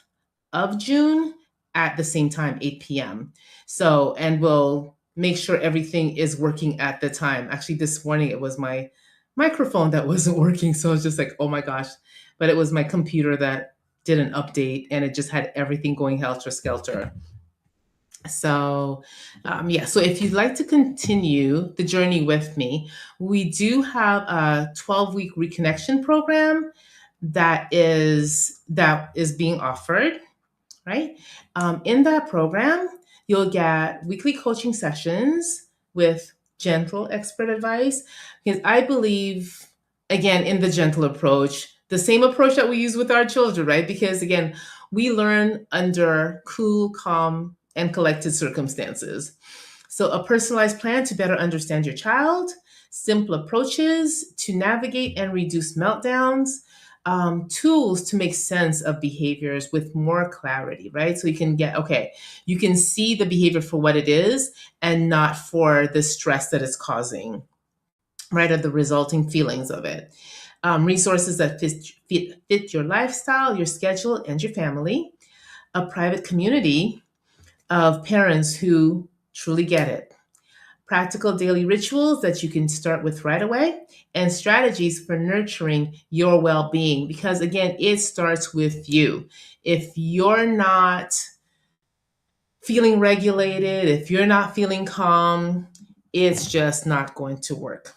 of June at the same time, 8 p.m. So, and we'll make sure everything is working at the time. Actually, this morning it was my microphone that wasn't working. So I was just like, oh my gosh. But it was my computer that did an update and it just had everything going helter skelter. So, yeah, so if you'd like to continue the journey with me, we do have a 12-week reconnection program that is being offered, right? In that program, you'll get weekly coaching sessions with gentle expert advice. Because I believe, again, in the gentle approach, the same approach that we use with our children, right? Because again, we learn under cool, calm, and collected circumstances. So, a personalized plan to better understand your child, simple approaches to navigate and reduce meltdowns, tools to make sense of behaviors with more clarity, right? So you can you can see the behavior for what it is and not for the stress that it's causing, right? Or the resulting feelings of it. Resources that fit your lifestyle, your schedule, and your family. A private community of parents who truly get it. Practical daily rituals that you can start with right away, and strategies for nurturing your well being. Because again, it starts with you. If you're not feeling regulated, if you're not feeling calm, it's just not going to work.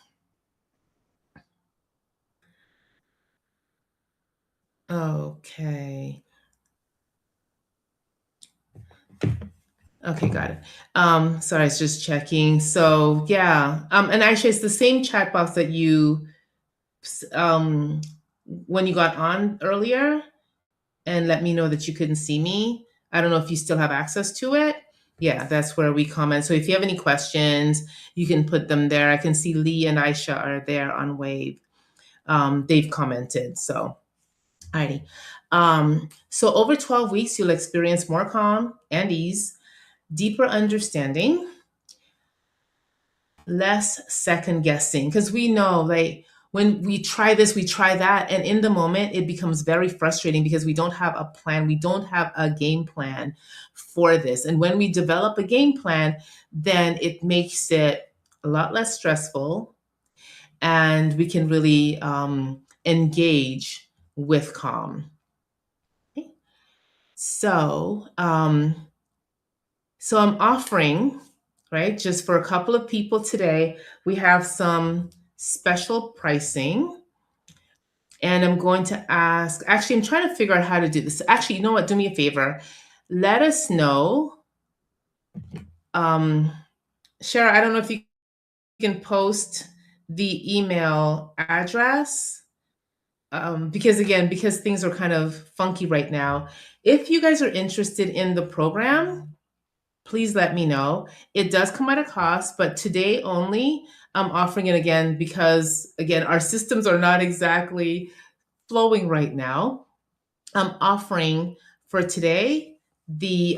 Okay. Okay, got it. Sorry, I was just checking. So yeah, and actually, it's the same chat box that you um when you got on earlier and let me know that you couldn't see me. I don't know if you still have access to it. Yeah, that's where we comment. So if you have any questions, you can put them there. I can see Lee and Aisha are there on Wave. They've commented. So, alrighty. So over 12 weeks, you'll experience more calm and ease, deeper understanding, less second guessing, because we know, like, when we try this, we try that, and in the moment it becomes very frustrating because we don't have a plan, we don't have a game plan for this. And when we develop a game plan, then it makes it a lot less stressful and we can really engage with calm. Okay. So I'm offering, right, just for a couple of people today, we have some special pricing. And I'm going to ask, actually, I'm trying to figure out how to do this. Actually, you know what? Do me a favor. Let us know. Shara, I don't know if you can post the email address. Because things are kind of funky right now. If you guys are interested in the program, please let me know. It does come at a cost, but today only, I'm offering it again because, again, our systems are not exactly flowing right now. I'm offering for today the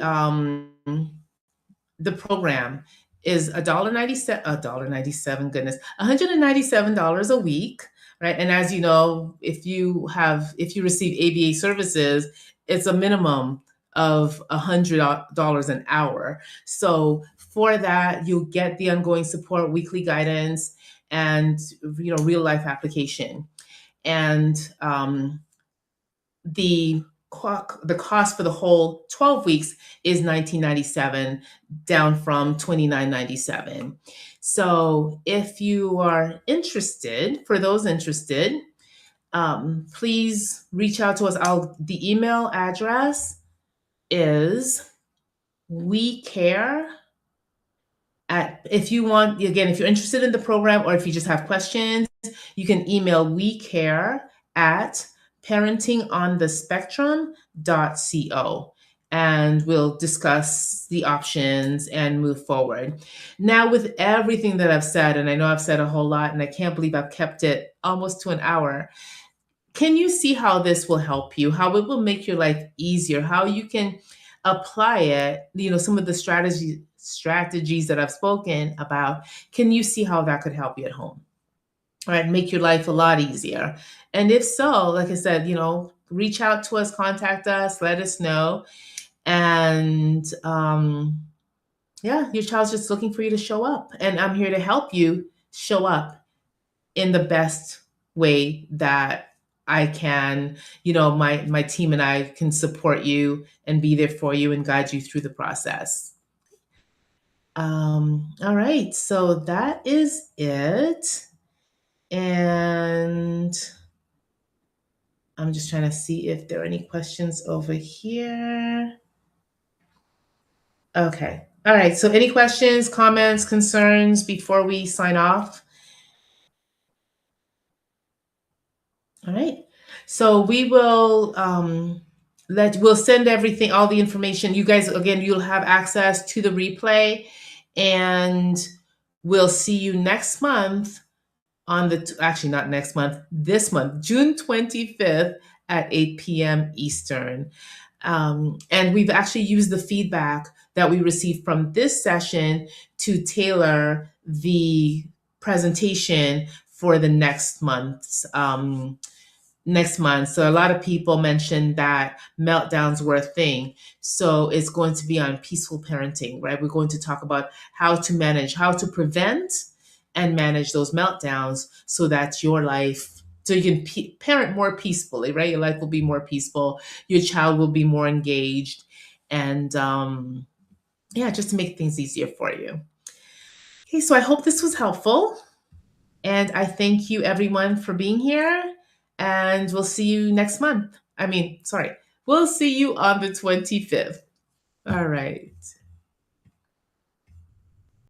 program is $1.97, goodness, $197 a week, right? And as you know, if you receive ABA services, it's a minimum of $100 an hour. So for that, you'll get the ongoing support, weekly guidance, and real life application. And the the cost for the whole 12 weeks is $19.97, down from $29.97. So if you are interested, for those interested, please reach out to us. The email address is we care if you want, again, if you're interested in the program or if you just have questions, you can email wecare@parentingonthespectrum.co, and we'll discuss the options and move forward. Now, with everything that I've said, and I know I've said a whole lot, and I can't believe I've kept it almost to an hour, can you see how this will help you, how it will make your life easier, how you can apply it, some of the strategies that I've spoken about? Can you see how that could help you at home? All right, make your life a lot easier. And if so, like I said, reach out to us, contact us, let us know. And yeah, your child's just looking for you to show up. And I'm here to help you show up in the best way that I can. My team and I can support you and be there for you and guide you through the process. All right, so that is it. And I'm just trying to see if there are any questions over here. Okay. All right. So any questions, comments, concerns before we sign off? All right. So we will we'll send everything, all the information. You guys, again, you'll have access to the replay, and we'll see you next month actually not next month, this month, June 25th at 8 p.m. Eastern. And we've actually used the feedback that we received from this session to tailor the presentation for the next month's So a lot of people mentioned that meltdowns were a thing. So it's going to be on peaceful parenting, right? We're going to talk about how to prevent and manage those meltdowns so that so you can parent more peacefully, right? Your life will be more peaceful. Your child will be more engaged. And yeah, just to make things easier for you. Okay, so I hope this was helpful. And I thank you, everyone, for being here. And we'll see you next month. We'll see you on the 25th. All right.